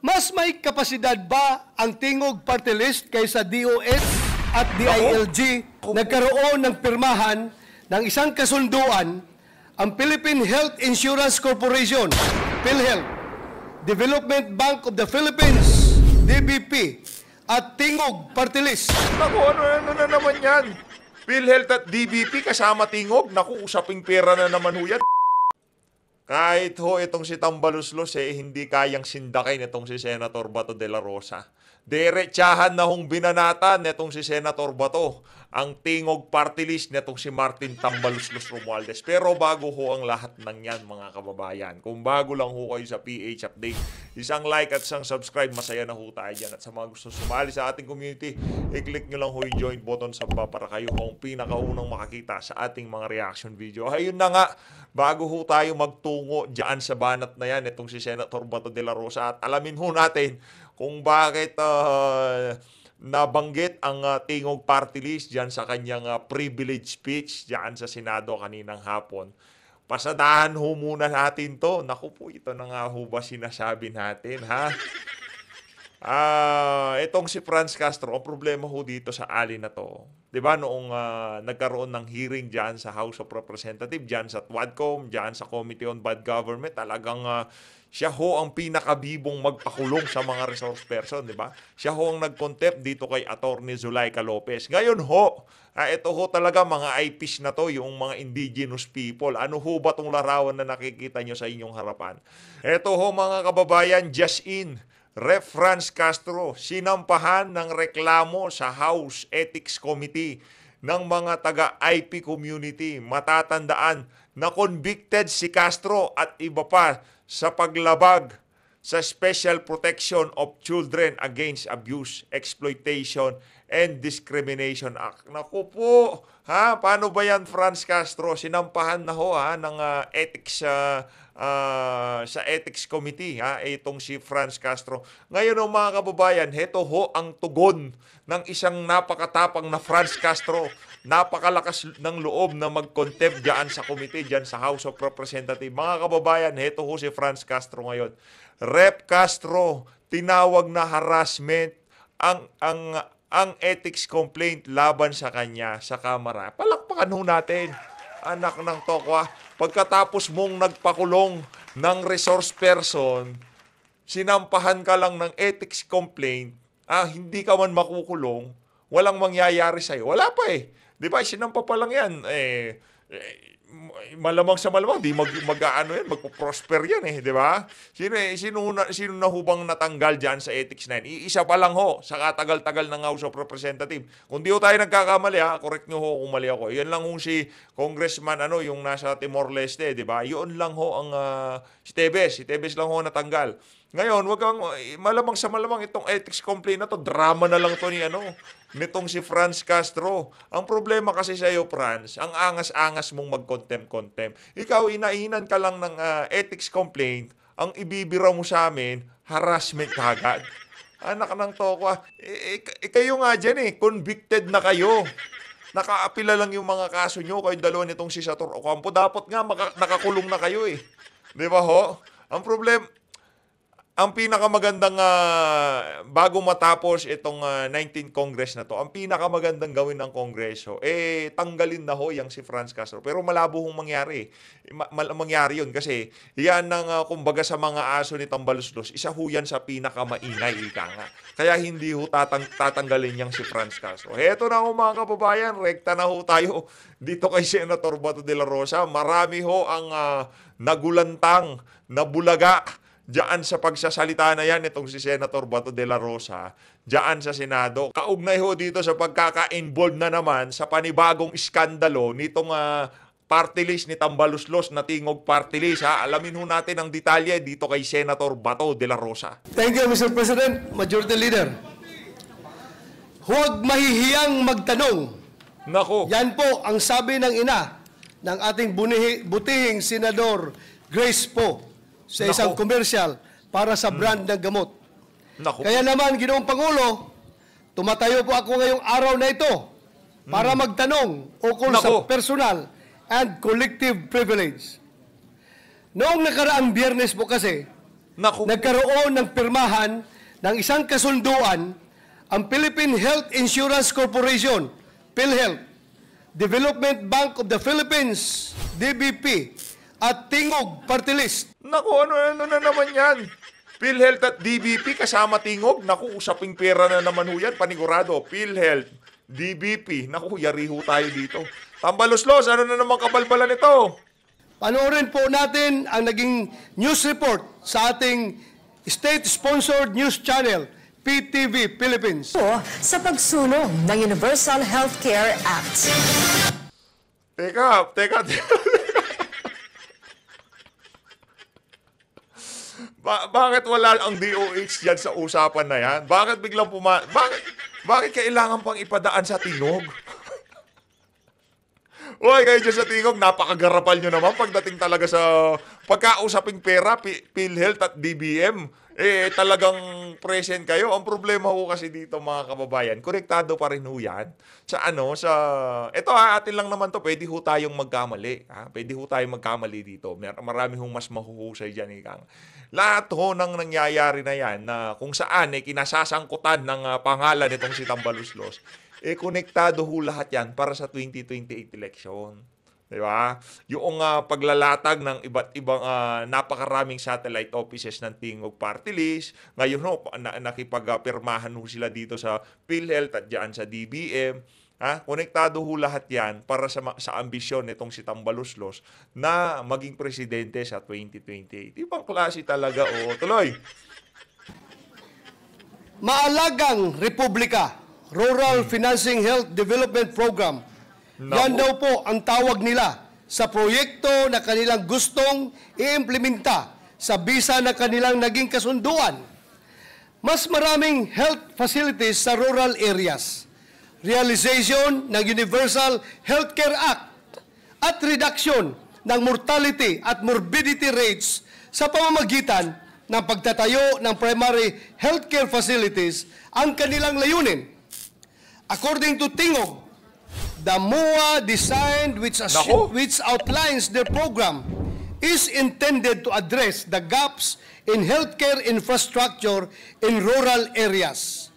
Mas may kapasidad ba ang Tingog Party List kaysa DOH at DILG? Nagkaroon ng pirmahan ng isang kasunduan ang Philippine Health Insurance Corporation, PhilHealth, Development Bank of the Philippines, DBP, at Tingog Party List. Naku, ano na naman yan? PhilHealth at DBP kasama Tingog? Naku, usaping pera na naman ho yan. Kahit ho itong si Tambaluslos hindi kayang sindakay nitong si Senator Bato de la Rosa. Diretsahan na hong binanatan nitong si Senator Bato ang Tingog Party List nitong si Martin Tambaluslos Romualdez. Pero bago ho ang lahat ng yan mga kababayan, kung bago lang ho kayo sa PH Update, isang like at isang subscribe, masaya na ho tayo dyan. At sa mga gusto sumali sa ating community, i-click nyo lang ho yung join button sa baba para kayo ho ang pinakaunang makakita sa ating mga reaction video. Ayun na nga, bago ho tayo magtungo dyan sa banat na yan, itong si Senator Bato de la Rosa, at alamin ho natin kung bakit nabanggit ang Tingog Party List dyan sa kanyang privilege speech dyan sa Senado kaninang hapon. Pasadahan ho muna natin to. Naku po, ito na nga ho ba sinasabi natin, ha? Itong si Franz Castro, ang problema ho dito sa ali na to. 'Di ba noong nagkaroon ng hearing diyan sa House of Representatives, diyan sa TWADCOM, diyan sa Committee on Bad Government, talagang siya ho ang pinakabibong magpakulong sa mga resource person, 'di ba? Siya ho ang nag-contempt dito kay Attorney Zulaika Lopez. Ngayon ho, ito ho talaga mga IPs na to, yung mga indigenous people. Ano ho ba tong larawan na nakikita nyo sa inyong harapan? Ito ho mga kababayan, just in. Rep. Franz Castro, sinampahan ng reklamo sa House Ethics Committee ng mga taga-IP community. Matatandaan na convicted si Castro at iba pa sa paglabag sa Special Protection of Children Against Abuse, Exploitation, and Discrimination Act. Naku po, paano ba yan, Franz Castro? Sinampahan na ho ng ethics sa Ethics Committee, itong si Franz Castro. Ngayon mga kababayan, heto ho ang tugon ng isang napakatapang na Franz Castro. Napakalakas ng loob na mag-contempt dyan sa committee, dyan sa House of Representatives. Mga kababayan, heto ho si Franz Castro ngayon. Rep. Castro, tinawag na harassment ang ethics complaint laban sa kanya sa Kamara. Palakpakan ho natin, anak ng tokwa. Pagkatapos mong nagpakulong ng resource person, sinampahan ka lang ng ethics complaint, hindi ka man makukulong, walang mangyayari sa'yo. Wala pa eh. Di ba? Sinampa pa lang yan. Malamang sa malamang, di magpo-prosper yan eh, di ba? Sino na hubang natanggal dyan sa ethics na yan? Iisa pa lang ho, sa katagal-tagal ng House of Representatives. Kung di ho tayo nagkakamali, correct nyo ho kung mali ako. Yan lang ho si Congressman, yung nasa Timor-Leste, di ba? Yun lang ho ang si Tevez lang ho natanggal. Ngayon, malamang sa malamang itong ethics complaint na to, drama na lang to nitong si Franz Castro. Ang problema kasi sa iyo, Franz, ang angas-angas mong mag-contempt. Ikaw, inainan ka lang ng ethics complaint, ang ibibira mo sa amin, harassment kagad. Anak ng tokwa. Kayo nga dyan convicted na kayo. Nakaapila lang yung mga kaso nyo, kayong dalawa nitong si Sator Ocampo. Dapat nga nakakulong na kayo eh. Di ba ho? Ang problema, ang pinakamagandang, bago matapos itong 19th Congress na to, ang pinakamagandang gawin ng Kongreso, tanggalin na ho yung si Franz Castro. Pero malabo hong mangyari. Mangyari yun kasi yan ang, kumbaga sa mga aso ni Tambaluslos, isa ho yan sa pinakamaingay, ika nga. Kaya hindi ho tatanggalin yang si Franz Castro. Heto na ho mga kababayan, rekta na ho tayo dito kay Senator Bato de la Rosa. Marami ho ang nagulantang, nabulaga, diyan sa pagsasalita na yan itong si Senator Bato de la Rosa, diyan sa Senado. Kaugnay ho dito sa pagkaka-involved na naman sa panibagong iskandalo nitong party list ni Tambaluslos na Tingog Party List. Alamin ho natin ang detalye dito kay Senator Bato de la Rosa. Thank you, Mr. President, Majority Leader. Huwag mahihiyang magtanong. Nako. Yan po ang sabi ng ina ng ating butihing Senador Grace Poe sa isang commercial para sa brand ng gamot. Kaya naman, Ginoong Pangulo, tumatayo po ako ngayong araw na ito para magtanong ukol sa personal and collective privilege. Noong nakaraang Biyernes po kasi, Naku. nagkaroon ng pirmahan ng isang kasunduan ang Philippine Health Insurance Corporation, PhilHealth, Development Bank of the Philippines, DBP, at Tingog Party List. Naku, ano na naman yan? PhilHealth at DBP kasama Tingog. Naku, usaping pera na naman ho yan, panigurado. PhilHealth, DBP. Naku, yari ho tayo dito. Tambaluslos, ano na naman kabalbalan ito? Panoorin po natin ang naging news report sa ating state-sponsored news channel, PTV Philippines. Sa pagsulong ng Universal Healthcare Act. Teka. Bakit wala ang DOH dyan sa usapan na yan? Bakit biglang bakit kailangan pang ipadaan sa Tingog? Uy, kayo dyan sa Tingog, napakagarapal nyo naman pagdating talaga sa pagkausaping pera, PhilHealth at DBM. Talagang present kayo. Ang problema ho kasi dito, mga kababayan, konektado pa rin ho yan. Ito atin lang naman to, pwede ho tayong magkamali. Pwede ho tayong magkamali dito. Marami hong mas mahuhusay dyan, ikang. Lahat ho nang nangyayari na yan, na kung saan kinasasangkutan ng pangalan nitong si Tambaluslos, konektado ho lahat yan para sa 2028 election. Diba? Yung paglalatag ng iba't ibang napakaraming satellite offices ng Tingog Party List. Ngayon ho, nakipagpirmahan ho sila dito sa PhilHealth at dyan sa DBM. Konektado ho lahat yan para sa ambisyon nitong si Tambaluslos na maging presidente sa 2028. Ibang klase talaga. Tuloy. Maalagang Republika, Rural Financing Health Development Program. Yan daw po ang tawag nila sa proyekto na kanilang gustong i-implementa sa bisa na kanilang naging kasunduan. Mas maraming health facilities sa rural areas, realization ng Universal Healthcare Act, at reduction ng mortality at morbidity rates sa pamamagitan ng pagtatayo ng primary healthcare facilities ang kanilang layunin. According to Tingog, the MOA designed which outlines their program is intended to address the gaps in healthcare infrastructure in rural areas.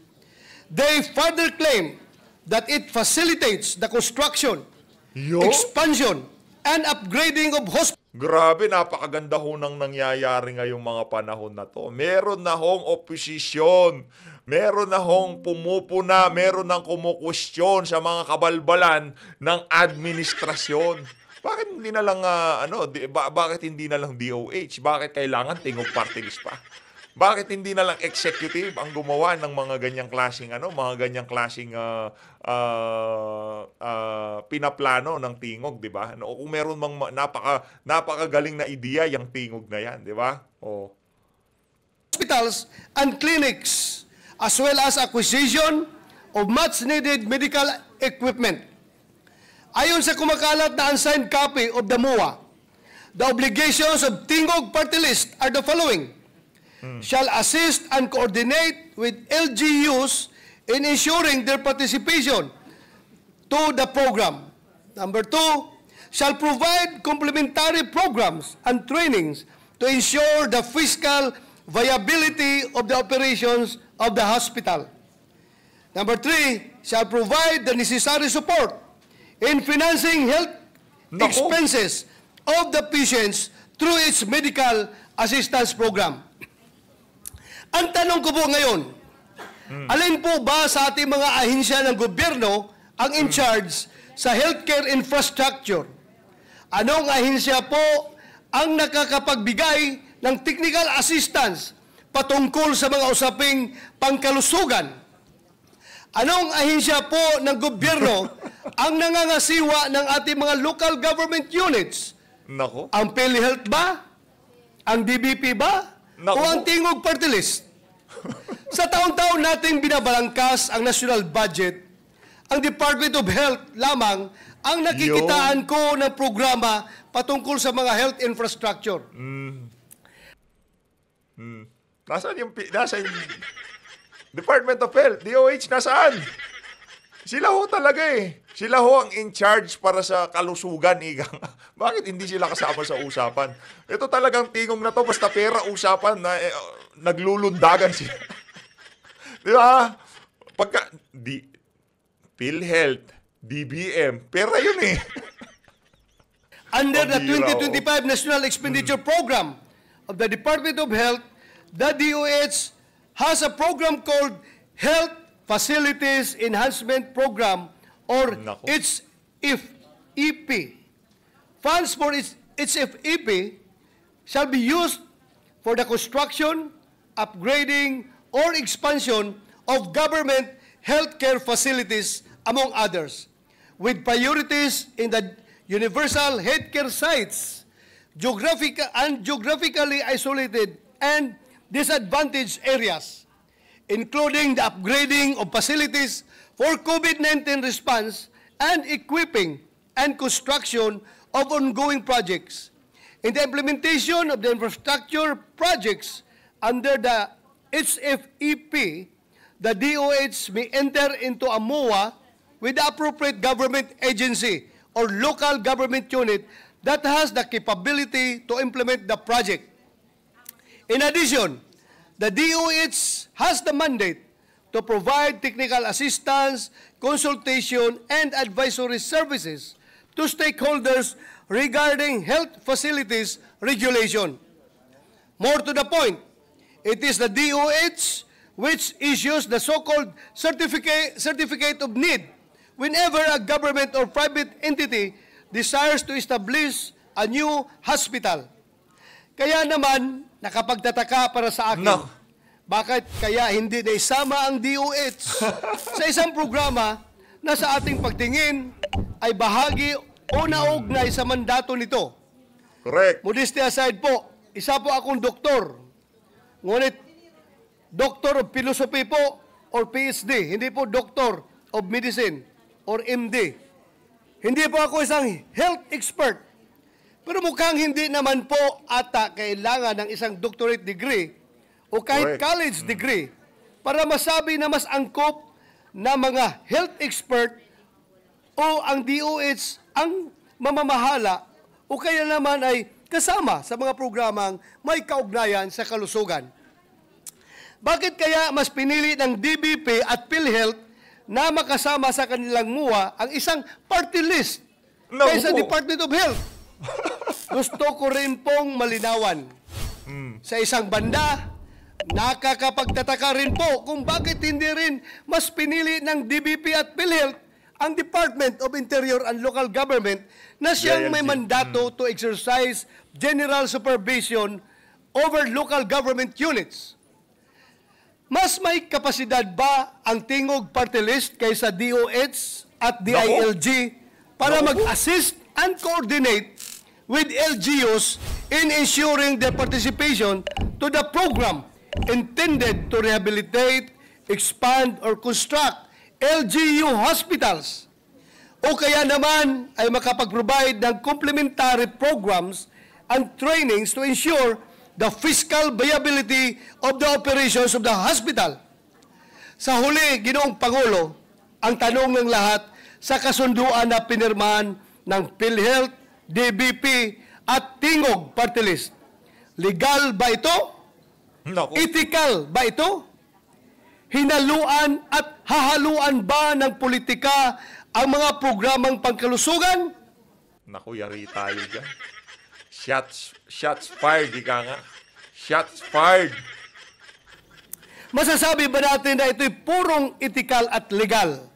They further claim that it facilitates the construction, expansion, and upgrading of hospitals. Grabe, napakaganda ho nang nangyayari ngayong mga panahon na to. Meron na hong oposisyon, meron na hong pumupuna, meron nang kumukwestiyon sa mga kabalbalan ng administrasyon. Bakit hindi na lang, bakit hindi na lang DOH? Bakit kailangan Tingog Party List pa? Bakit hindi na lang executive ang gumawa ng mga ganyang klaseng pinaplano ng Tingog, di ba? Kung meron mang napakagaling na ideya yung Tingog na yan, di ba? Hospitals and clinics, as well as acquisition of much-needed medical equipment. Ayon sa kumakalat na unsigned copy of the MOA, the obligations of Tingog Party List are the following. Shall assist and coordinate with LGUs in ensuring their participation to the program. Number 2, shall provide complementary programs and trainings to ensure the fiscal viability of the operations of the hospital. Number 3, shall provide the necessary support in financing health expenses of the patients through its medical assistance program. Ang tanong ko po ngayon, alin po ba sa ating mga ahensya ng gobyerno ang in charge sa healthcare infrastructure? Anong ahensya po ang nakakapagbigay ng technical assistance patungkol sa mga usaping pangkalusugan? Anong ahensya po ng gobyerno ang nangangasiwa ng ating mga local government units? Nako. Ang PhilHealth ba? Ang DBP ba? Nako. O ang Tingog Party List? Sa taon-taon nating binabalangkas ang national budget, ang Department of Health lamang ang nakikitaan ko ng programa patungkol sa mga health infrastructure. Nasaan yung Department of Health? DOH, nasaan? Sila ho talaga eh. Sila ho ang in charge para sa kalusugan, Bakit hindi sila kasama sa usapan? Ito talagang tingong na to, basta pera usapan na naglulundagan sila. Di ba? PhilHealth, DBM, pera yun eh. Under the Pambira, 2025 National Expenditure Program of the Department of Health, the DOH has a program called Health Facilities Enhancement Program, or Nako. its EP. Funds for its HFEP shall be used for the construction, upgrading, or expansion of government healthcare facilities, among others, with priorities in the universal healthcare sites, geographically isolated and disadvantaged areas, including the upgrading of facilities for COVID-19 response and equipping and construction of ongoing projects. In the implementation of the infrastructure projects under the HFEP, the DOH may enter into a MOA with the appropriate government agency or local government unit that has the capability to implement the project. In addition, the DOH has the mandate to provide technical assistance, consultation, and advisory services to stakeholders regarding health facilities regulation. More to the point, it is the DOH which issues the so-called certificate of need whenever a government or private entity desires to establish a new hospital. Kaya naman, nakapagtataka para sa akin, No. bakit kaya hindi na isama ang DOH sa isang programa na sa ating pagtingin ay bahagi o naugnay sa mandato nito. Correct. Modesty aside po, isa po akong doktor. Ngunit, Doctor of Philosophy po or PhD, hindi po Doctor of Medicine or MD. Hindi po ako isang health expert. Pero mukhang hindi naman po ata kailangan ng isang doctorate degree o kahit Correct. college degree para masabi na mas angkop na mga health expert o ang DOH ang mamamahala o kaya naman ay kasama sa mga programang may kaugnayan sa kalusugan. Bakit kaya mas pinili ng DBP at PhilHealth na makasama sa kanilang MUA ang isang party list No. kaysa Department of Health? Gusto ko rin pong malinawan. Sa isang banda, nakakapagtataka rin po kung bakit hindi rin mas pinili ng DBP at PhilHealth ang Department of Interior and Local Government na siyang may mandato to exercise general supervision over local government units. Mas may kapasidad ba ang Tingog Party List kaysa DOH at DILG para mag-assist and coordinate with LGUs in ensuring their participation to the program intended to rehabilitate, expand, or construct LGU hospitals? O kaya naman ay makapag-provide ng complementary programs and trainings to ensure the fiscal viability of the operations of the hospital. Sa huli, Ginoong Pangulo, ang tanong ng lahat sa kasunduan na pinirmahan ng PhilHealth, DBP at Tingog Party List. Legal ba ito? Naku. Ethical ba ito? Hinaluan at hahaluan ba ng politika ang mga programang pangkalusugan? Naku, yari tayo dyan. Shots fired, ika nga. Shots fired. Masasabi ba natin na ito'y purong ethical at legal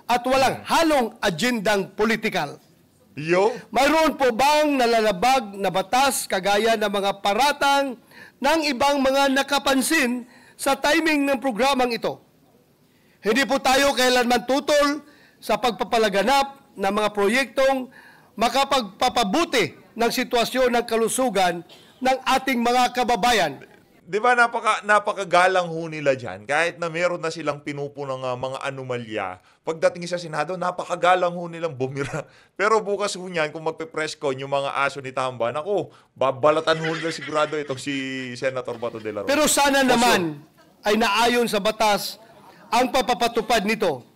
at walang halong agendang politikal? Yo. Mayroon po bang nalalabag na batas kagaya ng mga paratang ng ibang mga nakapansin sa timing ng programang ito? Hindi po tayo kailanman tutol sa pagpapalaganap ng mga proyektong makapagpapabuti ng sitwasyon ng kalusugan ng ating mga kababayan. Di ba napakagalang ho nila dyan? Kahit na meron na silang pinupunang mga anomalya, pagdating sa Senado, napakagalang ho nilang bumira. Pero bukas ho niyan, kung magpe-press con yung mga aso ni Tamban, ako, babalatan ho nila sigurado itong si Senator Bato de la Rosa. Pero sana naman ay naayon sa batas ang papapatupad nito.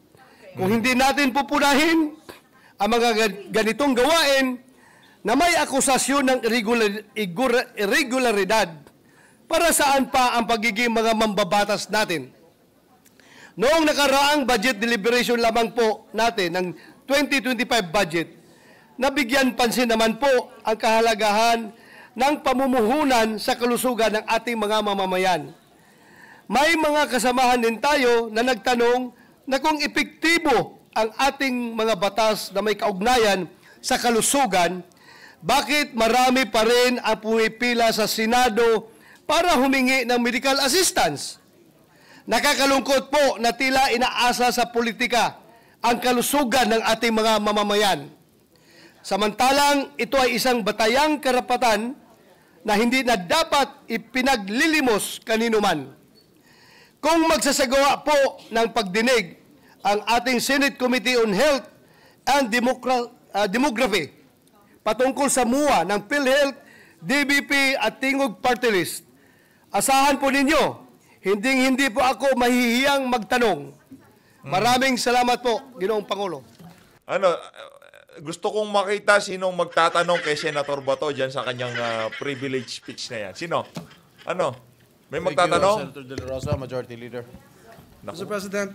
Kung hindi natin pupunahin ang mga ganitong gawain, na may akusasyon ng irregularidad, para saan pa ang pagiging mga mambabatas natin? Noong nakaraang budget deliberation lamang po natin ng 2025 budget, nabigyan pansin naman po ang kahalagahan ng pamumuhunan sa kalusugan ng ating mga mamamayan. May mga kasamahan din tayo na nagtanong na kung epektibo ang ating mga batas na may kaugnayan sa kalusugan, bakit marami pa rin ang pumipila sa Senado para humingi ng medical assistance? Nakakalungkot po na tila inaasa sa politika ang kalusugan ng ating mga mamamayan. Samantalang ito ay isang batayang karapatan na hindi na dapat ipinaglilimos kanino man. Kung magsasagawa po ng pagdinig ang ating Senate Committee on Health and Demography patungkol sa MUA ng PhilHealth, DBP at Tingog Party List, asahan po ninyo, hindi po ako mahihiyang magtanong. Maraming salamat po, Ginoong Pangulo. Gusto kong makita sinong magtatanong kay Senator Bato dyan sa kanyang privilege speech na yan. Sino? May magtatanong? Senator De La Rosa, Majority Leader. Mr. President,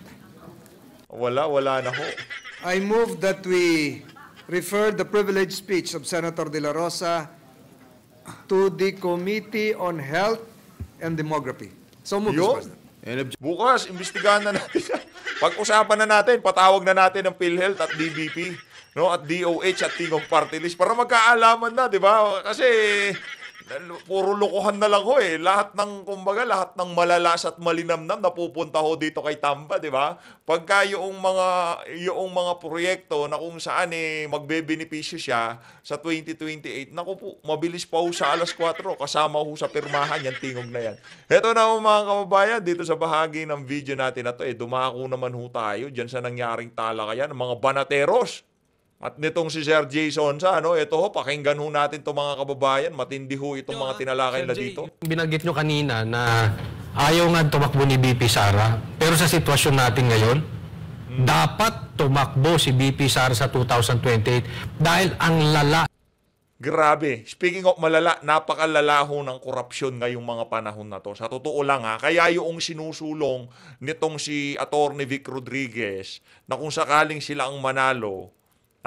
Wala na ho. I move that we refer the privilege speech of Senator De La Rosa to the Committee on Health and Demography. So move, Mr. Yun. President. Bukas, imbestigahan na natin yan. Pag-usapan na natin, patawag na natin ng PhilHealth at DBP, no, at DOH at Tingog Party List para magkaalaman na, di ba? Kasi puro lokohan na lang ho eh. Lahat ng, kumbaga, lahat ng malalas at malinamnam napupunta ho dito kay Tamba, di ba? Pagka yung mga proyekto na kung saan magbebenepisyo siya sa 2028, naku po, mabilis pa ho sa alas 4, kasama ho sa pirmahan yan, tingog na yan. Ito na ho mga kababayan, dito sa bahagi ng video natin na to, dumako naman ho tayo dyan sa nangyaring talakayan ng mga banateros. At nitong si Sir Jason ito ho, pakinggan ho natin itong mga kababayan. Matindi ho itong mga tinalakay na dito. Binanggit nyo kanina na ayaw nga tumakbo ni BP Sara. Pero sa sitwasyon natin ngayon, dapat tumakbo si BP Sara sa 2028 dahil ang lala. Grabe. Speaking of malala, napakalala ho ng korupsyon ngayong mga panahon na to. Sa totoo lang kaya yung sinusulong nitong si Atty. Vic Rodriguez na kung sakaling sila ang manalo,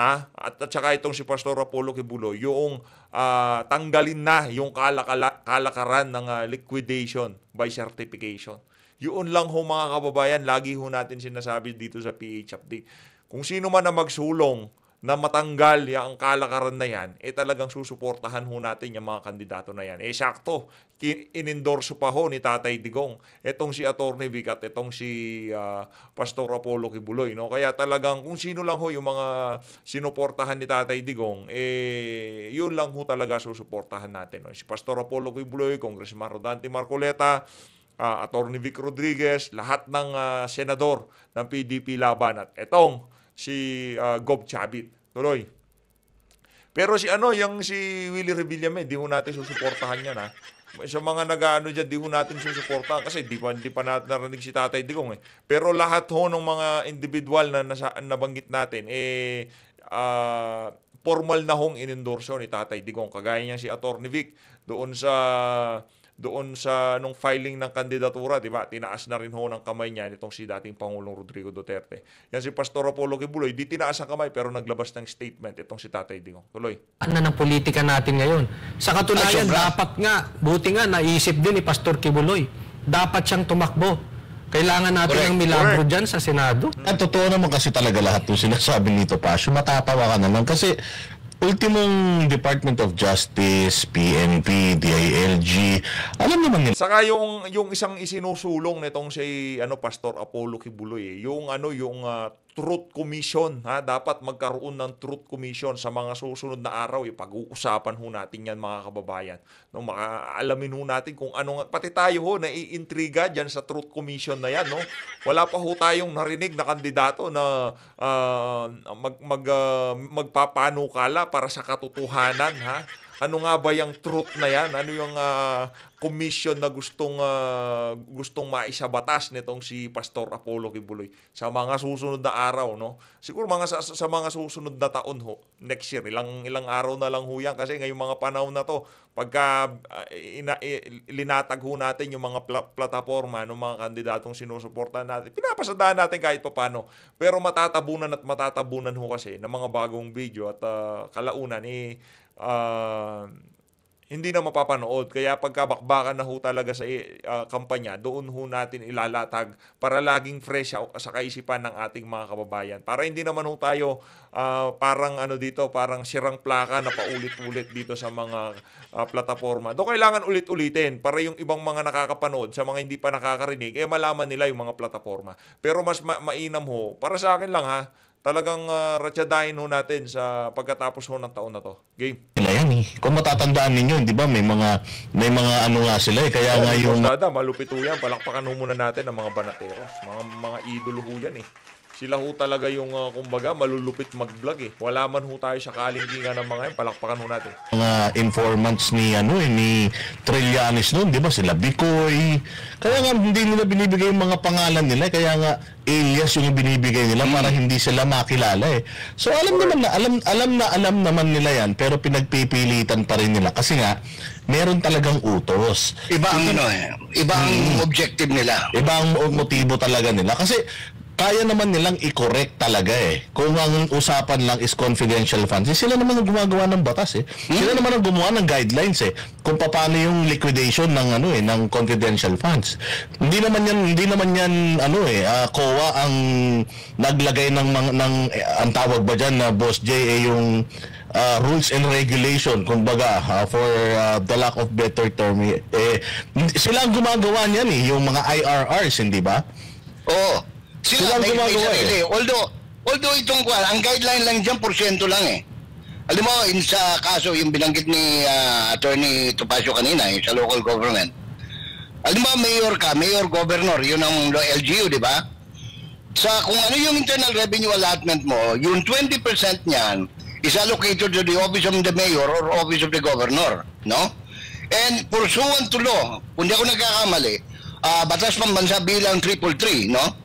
at saka itong si Pastor Apollo Kibuloy, yung tanggalin na yung kalakaran ng liquidation by certification. Yun lang ho mga kababayan, lagi ho natin sinasabi dito sa PHFD. Kung sino man na magsulong na matanggal yung kalakaran na yan, talagang susuportahan ho natin yung mga kandidato na yan. Sakto, inendorso pa ho ni Tatay Digong itong si Atty. Vic at itong si Pastor Apollo Kibuloy. No? Kaya talagang kung sino lang ho yung mga sinuportahan ni Tatay Digong, yun lang ho talaga susuportahan natin. No? Si Pastor Apollo Kibuloy, Congressman Rodante Marcoleta, Atty. Vic Rodriguez, lahat ng senador ng PDP laban at etong si Gob Chavit. Tuloy. Pero si Willie Revillame, di ho natin susuportahan yan Sa mga nag-ano dyan, di ho natin susuportahan kasi di pa natin narinig si Tatay Digong Pero lahat ho ng mga individual na nabanggit natin, formal na hong inendorso ni Tatay Digong. Kagaya niya si Atty. Vic doon sa nung filing ng kandidatura, di ba? Tinaas na rin ho ng kamay niya nitong si dating Pangulong Rodrigo Duterte. Yan si Pastor Apollo Kibuloy, di tinaas ang kamay pero naglabas ng statement itong si Tatay Digong. Tuloy. Ano ng politika natin ngayon? Sa katunayan, dapat nga, buti nga, naisip din ni Pastor Kibuloy. Dapat siyang tumakbo. Kailangan natin ng milagro dyan sa Senado. At totoo naman kasi talaga lahat yung sinasabi nito, Pasyo. Matatawa ka naman kasi ultimong Department of Justice, PNP, DILG, alam naman nila. Saka yung isang isinusulong nitong si Pastor Apollo Kibuloy, yung Truth Commission, dapat magkaroon ng Truth Commission sa mga susunod na araw. Pag-uusapan ho natin yan mga kababayan. No, alamin ho natin kung pati tayo ho naiintriga dyan sa Truth Commission na yan. No? Wala pa ho tayong narinig na kandidato na magpapanukala para sa katotohanan. ano nga ba yung truth na yan? Ano yung commission na gustong maisabatas nitong si Pastor Apollo Kibuloy sa mga susunod na araw, no? Siguro sa mga susunod na taon ho, next year, ilang araw na lang ho yan kasi ngayong mga panahon na to, pagka linatag ho natin yung mga plataforma ng mga kandidatong sinusuportahan natin, pinapasadaan natin kahit paano. Pero matatabunan ho kasi ng mga bagong video at kalaunan hindi na mapapanood. Kaya pagkabakbakan na ho talaga sa kampanya, doon ho natin ilalatag para laging fresh sa kaisipan ng ating mga kababayan. Para hindi naman ho tayo parang parang sirang plaka na paulit-ulit dito sa mga plataforma. Doon kailangan ulit-ulitin para yung ibang mga nakakapanood, sa mga hindi pa nakakarinig, malaman nila yung mga plataforma. Pero mas mainam ho, para sa akin lang ha, talagang ratyadahin ho natin sa pagkatapos ho ng taon na to. Game. Yan eh. Kung matatandaan ninyo, di ba, may mga ano nga sila eh. Kaya nga yung... malupit ho yan. Palakpakan ho muna natin ang mga banateros. Mga idolo ho yan eh. Sila ho talaga yung, kumbaga, malulupit mag-vlog eh. Wala man ho tayo sa kalingkingan ng mga yan. Palakpakan ho natin. Mga informants ni Trillanes noon, di ba? Sila Bicoy. Kaya nga hindi nila binibigay yung mga pangalan nila. Kaya nga alias yung binibigay nila para hindi sila makilala eh. So alam naman nila yan, pero pinagpipilitan pa rin nila. Kasi nga, meron talagang utos. Iba ang objective nila. Iba ang motibo talaga nila. Kasi kaya naman nilang i-correct talaga eh. Kung ang usapan lang is confidential funds, sila naman ang gumagawa ng batas eh. Sila naman ang gumawa ng guidelines eh. Kung paano yung liquidation ng ng confidential funds. Hindi naman yan COA ang naglagay ng ang tawag ba diyan na Boss J yung rules and regulation, kumbaga, for the lack of better term sila ang gumagawa niyan eh, yung mga IRRs, hindi ba? Oo. Sila gumagawa eh. Although itong ang guideline lang dyan, porsyento lang eh. Alam mo, sa kaso yung binanggit ni Attorney Topacio kanina, yung sa local government. Alam mo, mayor, governor, yun ang LGU, di ba? Kung ano yung internal revenue allotment mo, yung 20% niyan is allocated to the office of the mayor or office of the governor, no? And pursuant to law, kung di ako nagkakamali, batas pambansa bilang 333, no?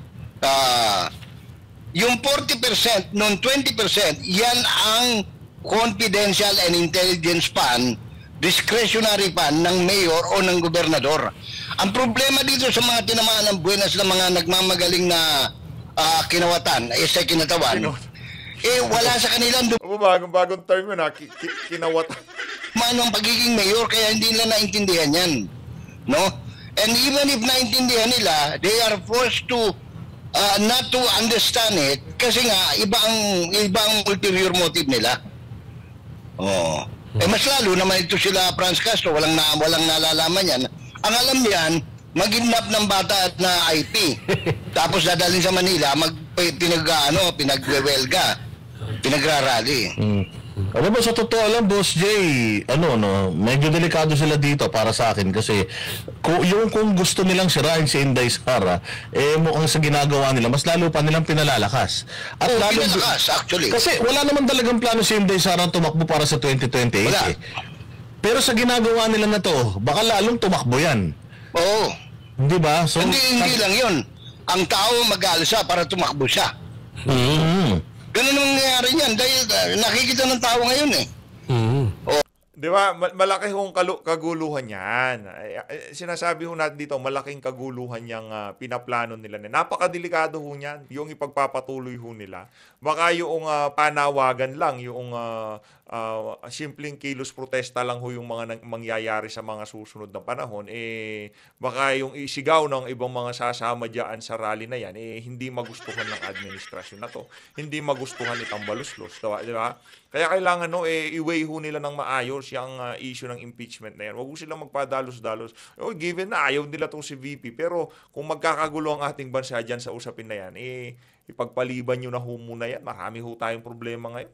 Yung 40%, nung 20%, yan ang confidential and intelligence fund, discretionary fund ng mayor o ng gobernador. Ang problema dito sa mga tinamaan ng buenas na mga nagmamagaling na kinawatan, sa kinatawan, wala sa kanilang bagong term yun kinawatan. Manong pagiging mayor, kaya hindi nila naintindihan yan. No? And even if naintindihan nila, they are forced to not to understand it kasi nga ibang ulterior motive nila. Mas lalo naman ito sila Franz Castro, walang nalalaman yan. Ang alam niyan, mag-kidnap ng bata at na IP. Tapos dadalhin sa Manila, pinagwewelga, pinagrarally. Alam mo, sa totoo lang, Boss J, medyo delikado sila dito para sa akin kasi kung gusto nilang sirain si Inday Sara, mukhang sa ginagawa nila, mas lalo pa nilang pinalalakas. At pinalakas, actually. Kasi wala naman talagang plano si Inday Sara tumakbo para sa 2028 eh. Pero sa ginagawa nila na to, baka lalong tumakbo yan. Oo. Di ba? So, hindi lang yun. Ang tao mag-alsa para tumakbo siya. Ganun ang nangyayari niyan dahil nakikita ng tao ngayon eh. Di ba? Malaki hong kaguluhan yan. Sinasabi ho natin dito, malaking kaguluhan yung pinaplano nila. Napakadelikado ho niyan, yung ipagpapatuloy ho nila. Baka yung panawagan lang, yung simpleng kilos protesta lang ho yung mga mangyayari sa mga susunod na panahon, baka yung isigaw ng ibang mga sasama dyan sa rally na yan, hindi magustuhan ng administrasyon na to. Hindi magustuhan ni Tambaluslos. Di ba? Kaya kailangan i-weigh ho nila ng maayos yung issue ng impeachment na yan. Huwag ho silang magpadalos-dalos. Given na ayaw nila itong si VP, pero kung magkakagulo ang ating bansa dyan sa usapin na yan, ipagpaliban nyo na ho muna yan. Marami ho tayong problema ngayon.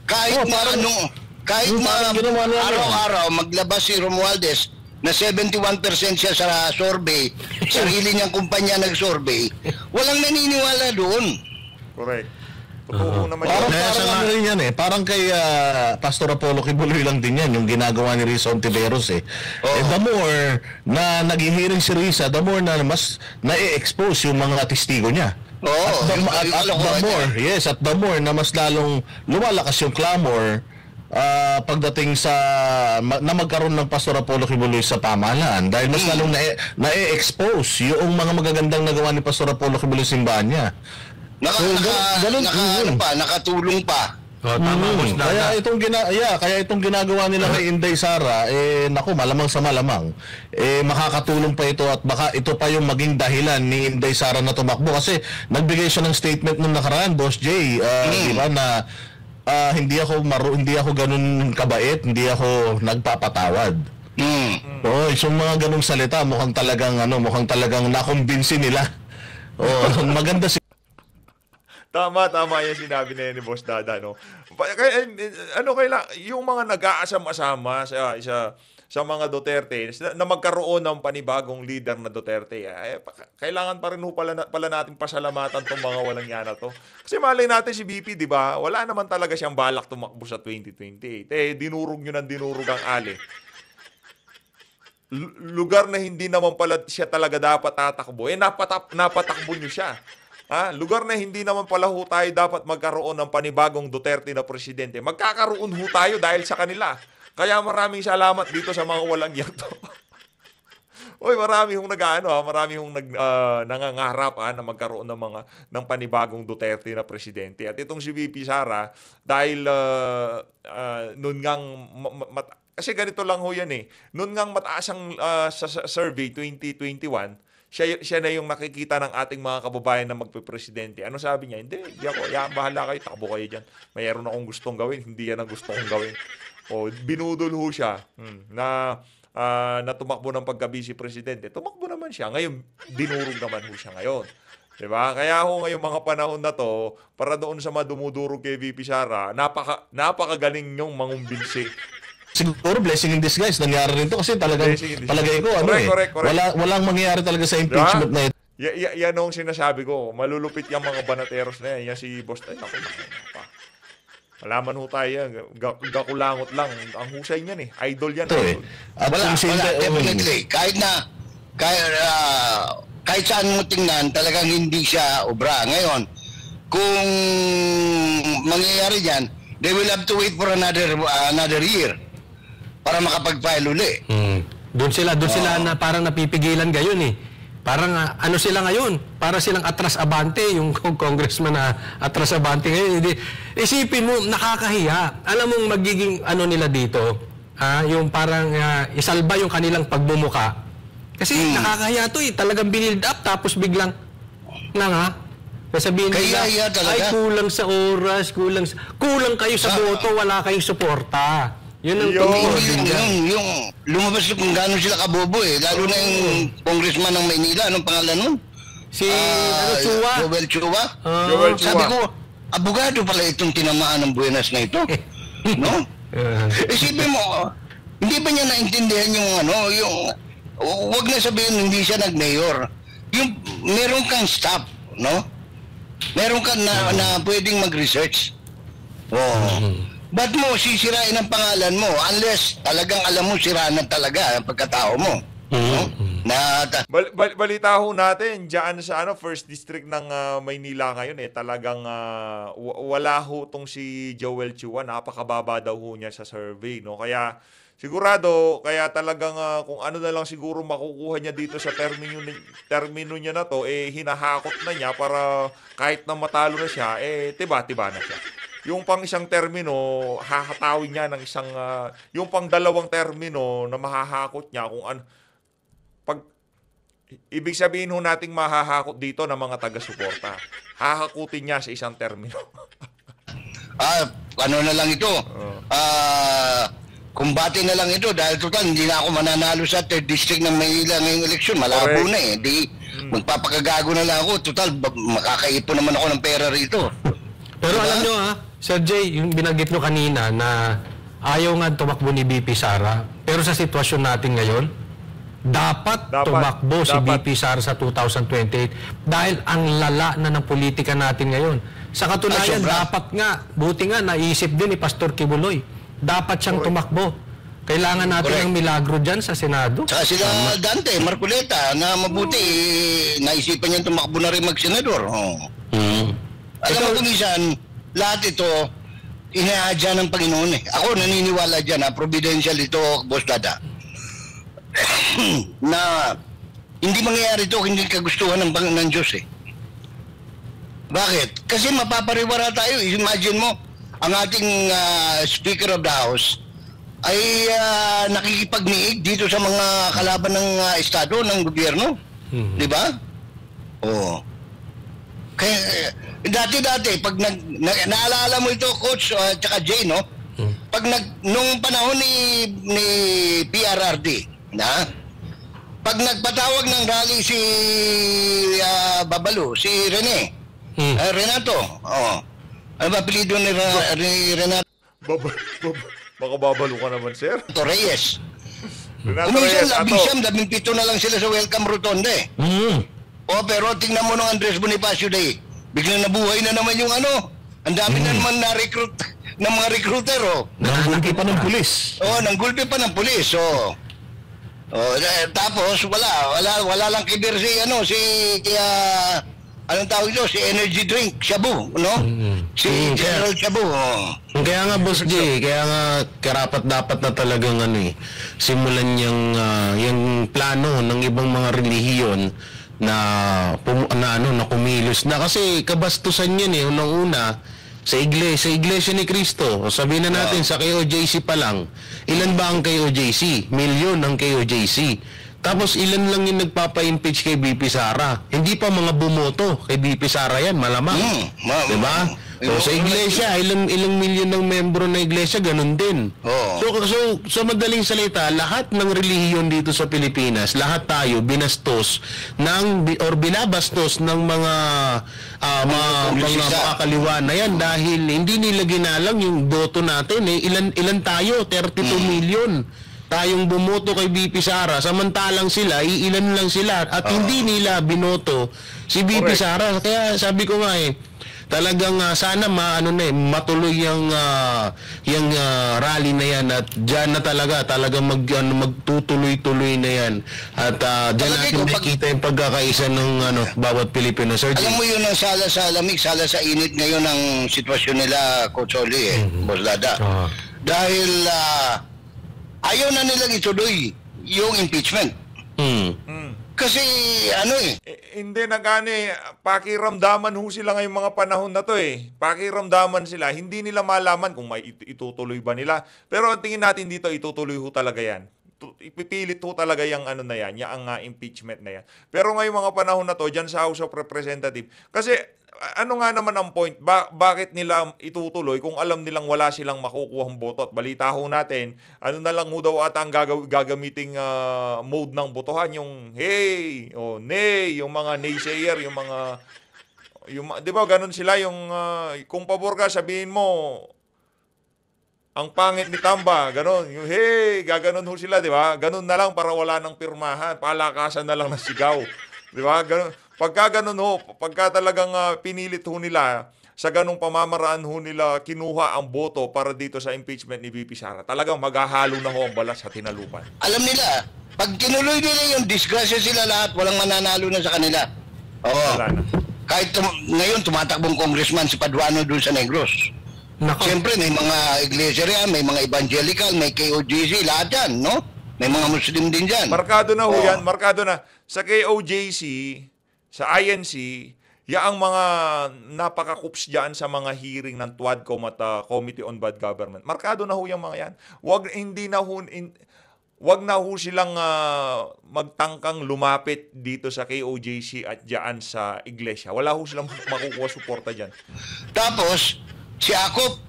Kahit araw-araw maglabas si Romualdez na 71% siya sa survey, sarili niyang kumpanya nag-survey, walang naniniwala doon. Correct. Totoo naman Parang, yun. parang ano rin yan eh. Parang kay Pastor Apollo Kibuloy lang din yan, yung ginagawa ni Risa Ontiveros eh. The more na nag-hearing si Risa, the more na mas na-expose yung mga testigo niya. At the more na mas lalong lumalakas yung clamor pagdating sa na magkaroon ng Pastor Apollo Kibuloy sa pamahalaan dahil mas lalong na-expose yung mga magagandang nagawa ni Pastor Apollo Kibuloy sa simbahan niya. Nakatulong pa. Tama, Boss Dada. Kaya itong ginagawa nila kay Inday Sara, naku, malamang sa malamang, makakatulong pa ito at baka ito pa yung maging dahilan ni Inday Sara na tumakbo kasi nagbigay siya ng statement nung nakaraan, Boss Jay, di ba, na hindi ako ganun kabait, hindi ako nagpapatawad. Yung mga ganung salita mukhang talagang nakumbinsi nila. Maganda si Tama yung sinabi na yan ni Boss Dada, no? Yung mga nag-aasam-asama sa mga Duterte na magkaroon ng panibagong leader na Duterte, kailangan pa rin pala natin pasalamatan tong mga walang yan na to. Kasi malay natin si BP, di ba? Wala naman talaga siyang balak tumakbo sa 2028. Dinurog nyo ng dinurog ang Ali. Lugar na hindi naman pala siya talaga dapat tatakbo, napatakbo nyo siya. Lugar na hindi naman pala ho tayo dapat magkaroon ng panibagong Duterte na presidente. Magkakaroon ho tayo dahil sa kanila. Kaya maraming salamat dito sa mga walang yakto. Marami hong nangangarap na magkaroon ng panibagong Duterte na presidente. At itong si VP Sara, dahil kasi ganito lang ho yan eh. Noon ngang mataas ang sa survey 2021, siya na yung nakikita ng ating mga kababayan na magpe-presidente. Ano sabi niya? Hindi ako. Bahala kayo, takbo kayo dyan. Mayroon akong gustong gawin, hindi yan ang gusto kong gawin. Binudol ho siya na tumakbo ng pagka-vice presidente. Tumakbo naman siya. Ngayon, dinurog naman ho siya ngayon. Diba? Kaya ho ngayong mga panahon na to, para doon sa madumudurog kay VP Sara, napakagaling yung mangumbinsi. Siguro blessing in disguise nangyari rin to kasi talagang palagay ko correct. Walang mangyayari talaga sa impeachment na ito. Yan ang sinasabi ko, malulupit yung mga banateros na yan si Boss Tay. Malaman ho tayo yan, gakulangot lang ang husay niyan idol yan. At wala, definitely kahit saan mo tingnan talagang hindi siya obra. Ngayon kung mangyayari yan, they will have to wait for another year para makapag-file uli. Doon sila na parang napipigilan gayon eh. Parang ano sila ngayon? Para silang atras abante, yung congressman na atras abante ngayon. Isipin mo, nakakahiya. Alam mong magiging ano nila dito, yung parang isalba yung kanilang pagmumuka. Kasi nakakahiya to eh. Talagang binild up tapos biglang sabihin nila, ay kulang sa oras, kulang kayo sa boto, wala kayong suporta. Yun ang yung lumabas kung gano'n sila kabobo eh. Lalo na yung congressman ng Maynila. Anong pangalan nun? Si Chua. Joel Chua. Sabi ko, abogado pala itong tinamaan ng Buenas na ito. No? Isipin mo, hindi ba niya naintindihan yung wag na sabihin hindi siya nag-mayor. Yung meron kang staff, no? Meron kang na pwedeng mag-research. Ba't mo sisirain ang pangalan mo unless talagang alam mo sira na talaga ang pagkatao mo? Balita ho natin diyan sa first district ng Maynila ngayon talagang wala ho tong si Joel Chua, napakababa daw ho niya sa survey, no? Kaya sigurado talagang kung ano na lang siguro makukuha niya dito sa termino niya na to hinahakot na niya para kahit na matalo na siya tiba-tiba na siya. Yung pang isang termino, hahatawin niya ng isang, yung pang dalawang termino na mahahakot niya kung ano. Ibig sabihin ho nating mahahakot dito ng mga taga-suporta. Hahakutin niya sa isang termino. Ano na lang ito? Kumbati na lang ito dahil total hindi na ako mananalo sa 3rd district ng Maynila ngayong eleksyon. Malabo na eh. Magpapakagago na lang ako. Total, makakaipon naman ako ng pera rito. Pero alam nyo Sir Jay, yung binanggit nyo kanina na ayaw nga tumakbo ni BP Sara, pero sa sitwasyon natin ngayon, dapat tumakbo si BP Sara sa 2028 dahil ang lala na ng politika natin ngayon. Sa katunayan, sobra. dapat nga, buti nga, naisip din ni Pastor Kibuloy. Dapat siyang tumakbo. Kailangan natin Correct. ng milagro dyan sa Senado. Saka sila Dante, Marcoleta, na mabuti, naisipan niya tumakbo na rin mag-senador. Alam mo kung minsan, lahat ito, inaadya ng Panginoon eh. Ako naniniwala dyan, providential ito, Boss Dada. Na hindi mangyayari ito, hindi kagustuhan ng Diyos eh. Bakit? Kasi mapapariwara tayo. Imagine mo, ang ating Speaker of the House ay nakikipagniig dito sa mga kalaban ng Estado, ng gobyerno. Di ba? Oo. Kaya, dati-dati, pag naalala mo ito, Coach, tsaka Jay, no? Pag nung panahon ni PRRD, pag nagpatawag ng rally si Babalu, si Rene, Renato, ano ba apelido ni Renato Baka babalo ka naman, sir. Reyes? Renato Umisan, Reyes, 17 na lang sila sa welcome rotonda eh. Pero tingnan mo nung Andres Bonifacio Day, biglang nabuhay na naman yung ano. Ang dami na naman na-recruit ng mga recruiter, Nanggulpi pa ng pulis. nanggulpi pa ng pulis, tapos wala lang kiber si anong tawag ito, si energy drink, Shabu, no? Si General Shabu, Kaya nga, Boss J, kaya nga karapat dapat na talagang simulan yung plano ng ibang mga relihiyon na kumilos na, kasi kabastusan yan eh, unang-una sa iglesia ni Cristo. Sabihin na natin sa KOJC pa lang, ilan ba ang KOJC? Milyon ang KOJC. Tapos ilan lang yung nagpapa-impeach kay BP Sara? Hindi pa mga bumoto kay BP Sara yan, malamang. Diba? So sa iglesia, ilang milyon ng membro ng iglesia, ganun din. So madaling salita, lahat ng relihiyon dito sa Pilipinas, lahat tayo binastos binabastos ng mga makakaliwa na yan dahil hindi nila ginalang yung boto natin. Ilan tayo? 32 milyon. Tayong bumoto kay BP Sara, samantalang sila, ilan lang sila at hindi nila binoto si BP Sara. Kaya sabi ko nga talagang sana matuloy yung rally na yan at diyan na talagang magtutuloy-tuloy na yan. At diyan natin nakikita yung pagkakaisa ng bawat Pilipino. Sir, alam mo yun ang sala sa lamig, sala sa init ngayon ang sitwasyon nila, Coach Oli, Boss Dada. Dahil ayaw na nilang ituloy yung impeachment. Kasi hindi pakiramdaman ho sila ngayong mga panahon na to eh. Pakiramdaman sila, hindi nila malaman kung may itutuloy ba nila. Pero ang tingin natin dito, itutuloy ho talaga yan. Ipipilit ho talaga yung yung impeachment na yan. Pero ngayong mga panahon na to, dyan sa House of Representatives, kasi ano nga naman ang point? Bakit nila itutuloy kung alam nilang wala silang makukuhang boto? At balita ho natin, na lang ho daw ata ang gagamiting mode ng botohan, yung hey, nay, yung mga naysayer, di ba ganun sila, kung pabor ka, sabihin mo, ang pangit ni Tamba, ganun, yung hey, gaganon ho sila, di ba? Ganun na lang para wala nang pirmahan, palakasan na lang ng sigaw. Di ba? Ganun. Pagka ganun ho, pagka talagang pinilit ho nila, sa ganung pamamaraan ho nila kinuha ang boto para dito sa impeachment ni BP Sara, talagang maghahalo na ho ang balas sa tinalupan. alam nila, pag tinuloy nila yung disgrasya sila lahat, walang mananalo na sa kanila. Wala na. Kahit ngayon tumatakbong congressman si Paduano doon sa Negros. Siyempre may mga iglesia riyan, may mga evangelical, may KOJC, lahat yan, no? May mga Muslim din dyan. Markado na ho yan, markado na. Sa KOJC, sa INC, ang mga napaka-coops dyan sa mga hearing ng TWADCOM at Committee on Bad Government. Markado na ho yung mga yan. Wag na ho silang magtangkang lumapit dito sa KOJC at dyan sa iglesia. Wala ho silang makukuha suporta dyan. Tapos, si Akop,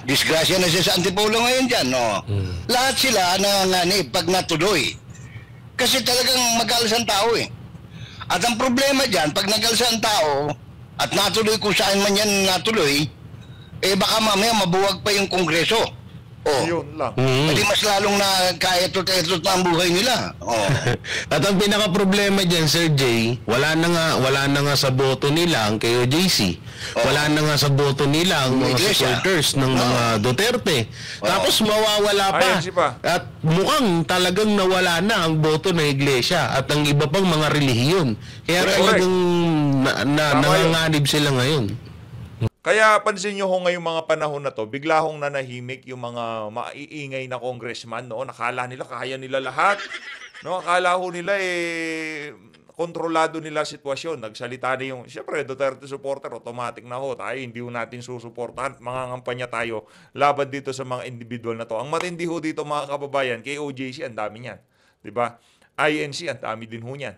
disgrasya na siya sa Antipolo ngayon dyan, no? Lahat sila nanganganib pag natuloy. Kasi talagang mag-alas ang tao eh. At ang problema dyan, pag nag-alas ang tao, at natuloy kung saan man yan natuloy, baka mamaya mabuwag pa yung Kongreso. Oh. Yun lang. Hindi mas lalong na kaetot-etot na ang buhay nila. Oh. At ang pinaka-problema dyan, Sir Jay, wala na nga sa boto nila ang KOJC. Wala na nga sa boto nila ang mga Iglesia. supporters ng mga Duterte. Tapos mawawala pa. Ayan, pa. At mukhang talagang nawala na ang boto ng Iglesia at ang iba pang mga relihiyon. Kaya Correct. talagang Tama yun. nanganganib sila ngayon. Kaya pansin nyo ho ngayong mga panahon na to, bigla hong nanahimik yung mga maiingay na congressman, no? Nakala nila kaya nila lahat. No, akala ho nila kontrolado nila sitwasyon. Nagsalita na yung, siyempre, Duterte supporter, automatic na ho. Tayo, hindi ho natin susuportahan. Mangangampanya tayo laban dito sa mga individual na to. Ang matindi ho dito, mga kababayan, kay OJC, ang dami niyan. Diba? INC, ang dami din ho niyan.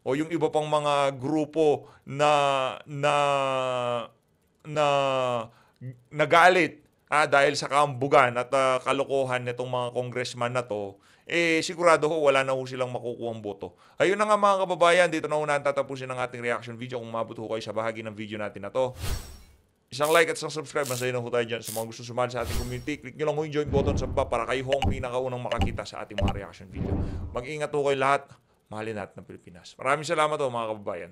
O yung iba pang mga grupo na nagalit dahil sa kambugan at kalokohan nitong mga congressman na to, sigurado ho wala na ho silang makukuhang boto. Ayun na nga mga kababayan, dito na ho tatapusin ang ating reaction video. Kung mabot ho kayo sa bahagi ng video natin na to, isang like at isang subscribe. Masaya na ho tayo dyan. Sa mga gusto sumali sa ating community, click nyo lang ho yung join button sa baba para kayo ho ang pinakaunang makakita sa ating mga reaction video. Mag-ingat ho kayo lahat. Mahalin natin ng Pilipinas. Maraming salamat ho mga kababayan.